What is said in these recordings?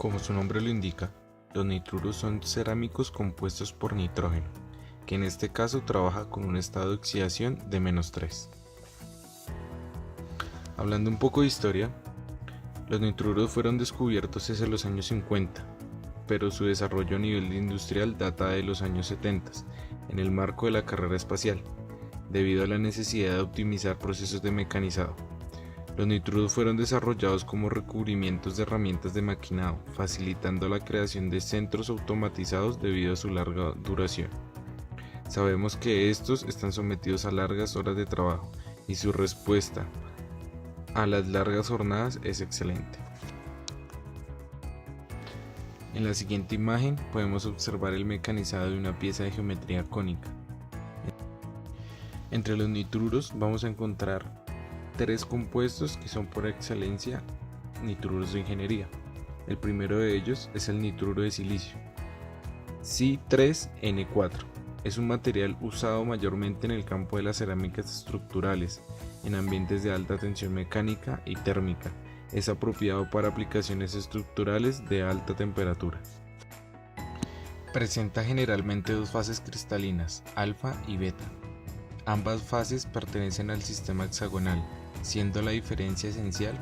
Como su nombre lo indica, los nitruros son cerámicos compuestos por nitrógeno, que en este caso trabaja con un estado de oxidación de -3. Hablando un poco de historia, los nitruros fueron descubiertos desde los años 50, pero su desarrollo a nivel industrial data de los años 70, en el marco de la carrera espacial, debido a la necesidad de optimizar procesos de mecanizado. Los nitruros fueron desarrollados como recubrimientos de herramientas de maquinado, facilitando la creación de centros automatizados debido a su larga duración. Sabemos que estos están sometidos a largas horas de trabajo y su respuesta a las largas jornadas es excelente. En la siguiente imagen podemos observar el mecanizado de una pieza de geometría cónica. Entre los nitruros vamos a encontrar tres compuestos que son por excelencia nitruros de ingeniería. El primero de ellos es el nitruro de silicio, Si3N4. Es un material usado mayormente en el campo de las cerámicas estructurales, en ambientes de alta tensión mecánica y térmica. Es apropiado para aplicaciones estructurales de alta temperatura. Presenta generalmente dos fases cristalinas, alfa y beta. Ambas fases pertenecen al sistema hexagonal, siendo la diferencia esencial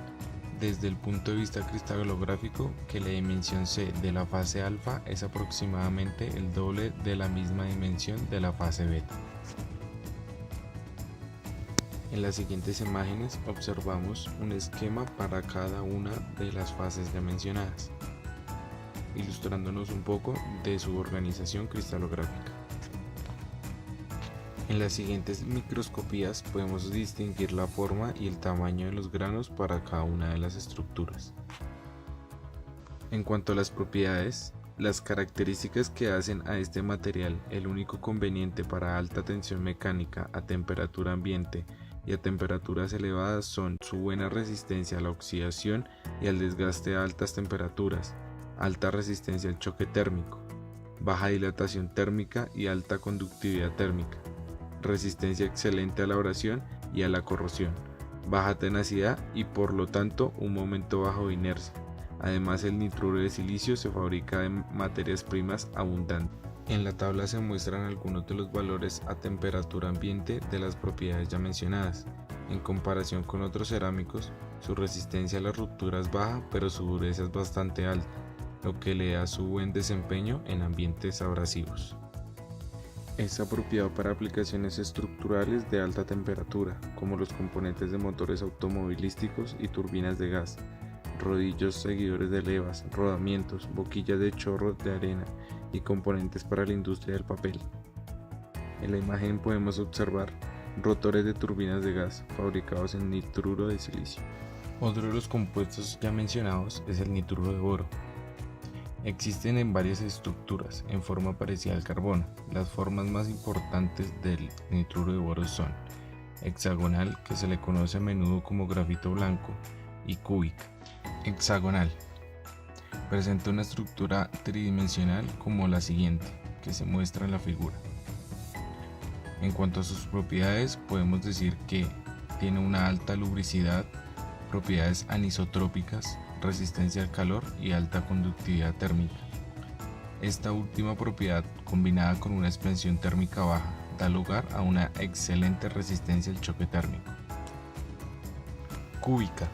desde el punto de vista cristalográfico que la dimensión C de la fase alfa es aproximadamente el doble de la misma dimensión de la fase beta. En las siguientes imágenes observamos un esquema para cada una de las fases ya mencionadas, ilustrándonos un poco de su organización cristalográfica. En las siguientes microscopías podemos distinguir la forma y el tamaño de los granos para cada una de las estructuras. En cuanto a las propiedades, las características que hacen a este material el único conveniente para alta tensión mecánica a temperatura ambiente y a temperaturas elevadas son su buena resistencia a la oxidación y al desgaste a altas temperaturas, alta resistencia al choque térmico, baja dilatación térmica y alta conductividad térmica, resistencia excelente a la abrasión y a la corrosión, baja tenacidad y por lo tanto un momento bajo de inercia. Además, el nitruro de silicio se fabrica de materias primas abundantes. En la tabla se muestran algunos de los valores a temperatura ambiente de las propiedades ya mencionadas. En comparación con otros cerámicos, su resistencia a la ruptura es baja, pero su dureza es bastante alta, lo que le da su buen desempeño en ambientes abrasivos. Es apropiado para aplicaciones estructurales de alta temperatura, como los componentes de motores automovilísticos y turbinas de gas, rodillos seguidores de levas, rodamientos, boquillas de chorro de arena y componentes para la industria del papel. En la imagen podemos observar rotores de turbinas de gas fabricados en nitruro de silicio. Otro de los compuestos ya mencionados es el nitruro de boro. Existen en varias estructuras en forma parecida al carbono. Las formas más importantes del nitruro de boro son hexagonal, que se le conoce a menudo como grafito blanco, y cúbica. Hexagonal presenta una estructura tridimensional como la siguiente, que se muestra en la figura. En cuanto a sus propiedades, podemos decir que tiene una alta lubricidad, propiedades anisotrópicas, resistencia al calor y alta conductividad térmica. Esta última propiedad, combinada con una expansión térmica baja, da lugar a una excelente resistencia al choque térmico. Cúbica.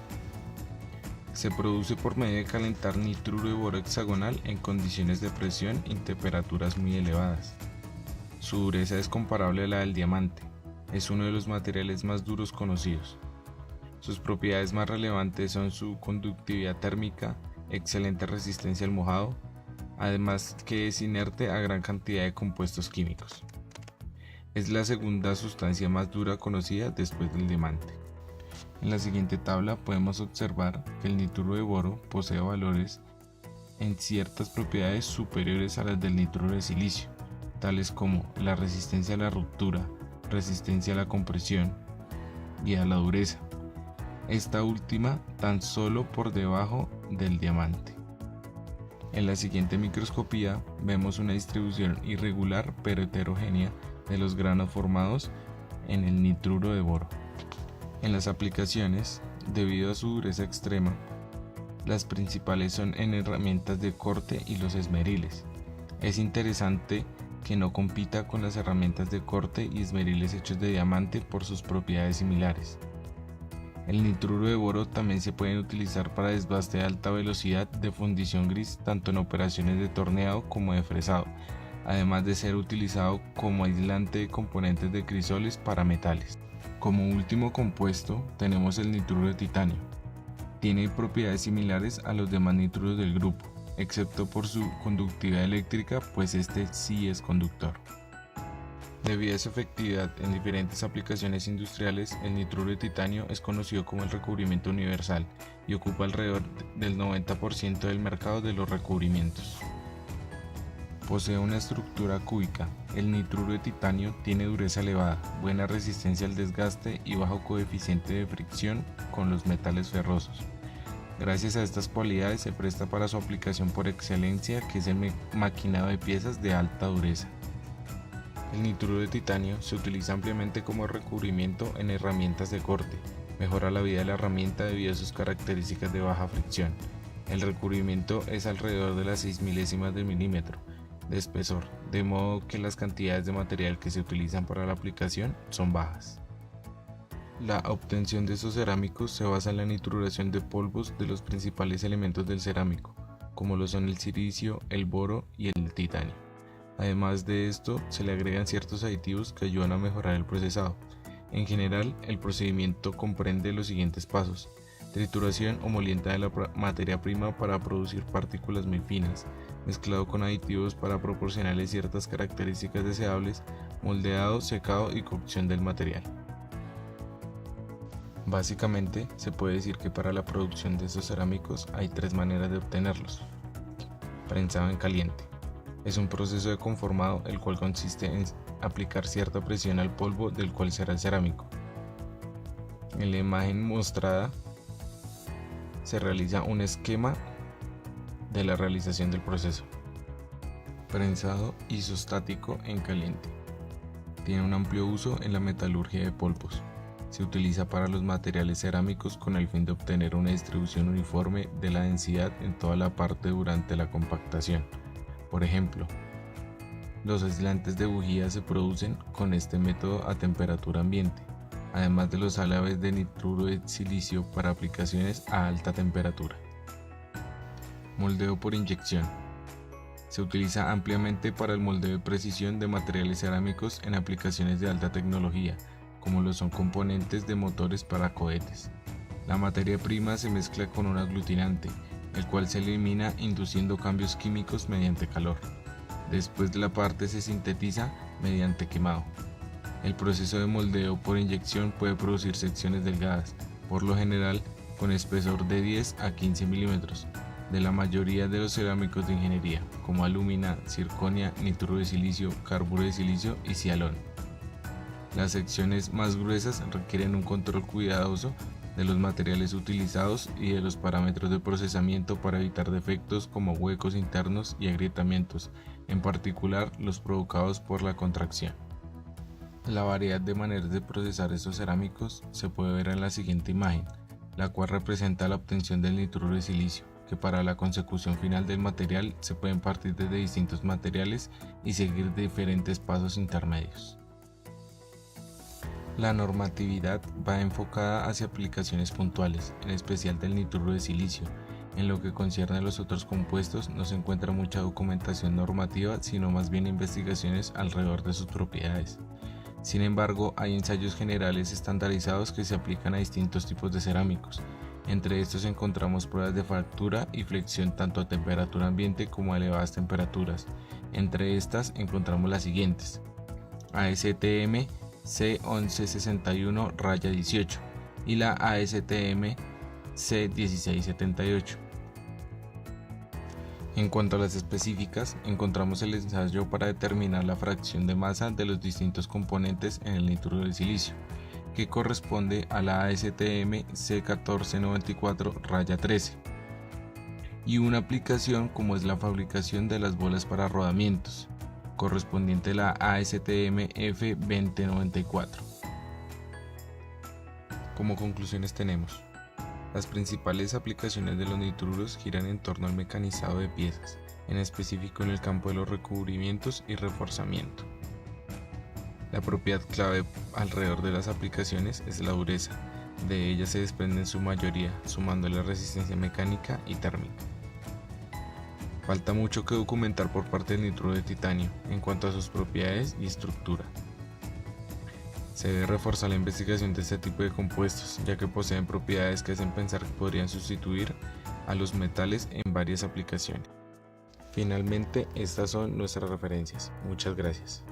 Se produce por medio de calentar nitruro de boro hexagonal en condiciones de presión y temperaturas muy elevadas. Su dureza es comparable a la del diamante. Es uno de los materiales más duros conocidos. Sus propiedades más relevantes son su conductividad térmica, excelente resistencia al mojado, además que es inerte a gran cantidad de compuestos químicos. Es la segunda sustancia más dura conocida después del diamante. En la siguiente tabla podemos observar que el nitruro de boro posee valores en ciertas propiedades superiores a las del nitruro de silicio, tales como la resistencia a la ruptura, resistencia a la compresión y a la dureza. Esta última tan solo por debajo del diamante. En la siguiente microscopía vemos una distribución irregular pero heterogénea de los granos formados en el nitruro de boro. En las aplicaciones, debido a su dureza extrema, Las principales son en herramientas de corte y los esmeriles. Es interesante que no compita con las herramientas de corte y esmeriles hechos de diamante por sus propiedades similares. El nitruro de boro también se puede utilizar para desbaste de alta velocidad de fundición gris tanto en operaciones de torneado como de fresado, además de ser utilizado como aislante de componentes de crisoles para metales. Como último compuesto tenemos el nitruro de titanio. Tiene propiedades similares a los demás nitruros del grupo, excepto por su conductividad eléctrica, pues este sí es conductor. Debido a su efectividad en diferentes aplicaciones industriales, el nitruro de titanio es conocido como el recubrimiento universal y ocupa alrededor del 90% del mercado de los recubrimientos. Posee una estructura cúbica. El nitruro de titanio tiene dureza elevada, buena resistencia al desgaste y bajo coeficiente de fricción con los metales ferrosos. Gracias a estas cualidades se presta para su aplicación por excelencia, que es el maquinado de piezas de alta dureza. El nitruro de titanio se utiliza ampliamente como recubrimiento en herramientas de corte. Mejora la vida de la herramienta debido a sus características de baja fricción. El recubrimiento es alrededor de las 6 milésimas de milímetro de espesor, de modo que las cantidades de material que se utilizan para la aplicación son bajas. La obtención de estos cerámicos se basa en la nituración de polvos de los principales elementos del cerámico, como lo son el silicio, el boro y el titanio. Además de esto, se le agregan ciertos aditivos que ayudan a mejorar el procesado. En general, el procedimiento comprende los siguientes pasos: trituración o molienda de la materia prima para producir partículas muy finas, mezclado con aditivos para proporcionarle ciertas características deseables, moldeado, secado y cocción del material. Básicamente, se puede decir que para la producción de estos cerámicos hay tres maneras de obtenerlos. Prensado en caliente. Es un proceso de conformado el cual consiste en aplicar cierta presión al polvo del cual será el cerámico. En la imagen mostrada se realiza un esquema de la realización del proceso. Prensado isostático en caliente. Tiene un amplio uso en la metalurgia de polvos. Se utiliza para los materiales cerámicos con el fin de obtener una distribución uniforme de la densidad en toda la parte durante la compactación. Por ejemplo, los aislantes de bujía se producen con este método a temperatura ambiente, además de los álabes de nitruro de silicio para aplicaciones a alta temperatura. Moldeo por inyección. Se utiliza ampliamente para el moldeo de precisión de materiales cerámicos en aplicaciones de alta tecnología, como lo son componentes de motores para cohetes. La materia prima se mezcla con un aglutinante, el cual se elimina induciendo cambios químicos mediante calor. Después la parte se sintetiza mediante quemado. El proceso de moldeo por inyección puede producir secciones delgadas, por lo general con espesor de 10 a 15 milímetros, de la mayoría de los cerámicos de ingeniería, como alúmina, circonia, nitruro de silicio, carburo de silicio y cialón. Las secciones más gruesas requieren un control cuidadoso de los materiales utilizados y de los parámetros de procesamiento para evitar defectos como huecos internos y agrietamientos, en particular los provocados por la contracción. La variedad de maneras de procesar estos cerámicos se puede ver en la siguiente imagen, la cual representa la obtención del nitruro de silicio, que para la consecución final del material se pueden partir desde distintos materiales y seguir diferentes pasos intermedios. La normatividad va enfocada hacia aplicaciones puntuales, en especial del nitruro de silicio. En lo que concierne a los otros compuestos no se encuentra mucha documentación normativa, sino más bien investigaciones alrededor de sus propiedades. Sin embargo, hay ensayos generales estandarizados que se aplican a distintos tipos de cerámicos. Entre estos encontramos pruebas de fractura y flexión tanto a temperatura ambiente como a elevadas temperaturas. Entre estas encontramos las siguientes: ASTM C1161-18 y la ASTM C1678. En cuanto a las específicas, encontramos el ensayo para determinar la fracción de masa de los distintos componentes en el nitruro de silicio, que corresponde a la ASTM C1494-13, y una aplicación como es la fabricación de las bolas para rodamientos, correspondiente a la ASTM F2094. Como conclusiones tenemos: Las principales aplicaciones de los nitruros giran en torno al mecanizado de piezas, en específico en el campo de los recubrimientos y reforzamiento. La propiedad clave alrededor de las aplicaciones es la dureza. De ella se desprende en su mayoría, sumando la resistencia mecánica y térmica. Falta mucho que documentar por parte del nitruro de titanio en cuanto a sus propiedades y estructura. Se debe reforzar la investigación de este tipo de compuestos, ya que poseen propiedades que hacen pensar que podrían sustituir a los metales en varias aplicaciones. Finalmente, estas son nuestras referencias. Muchas gracias.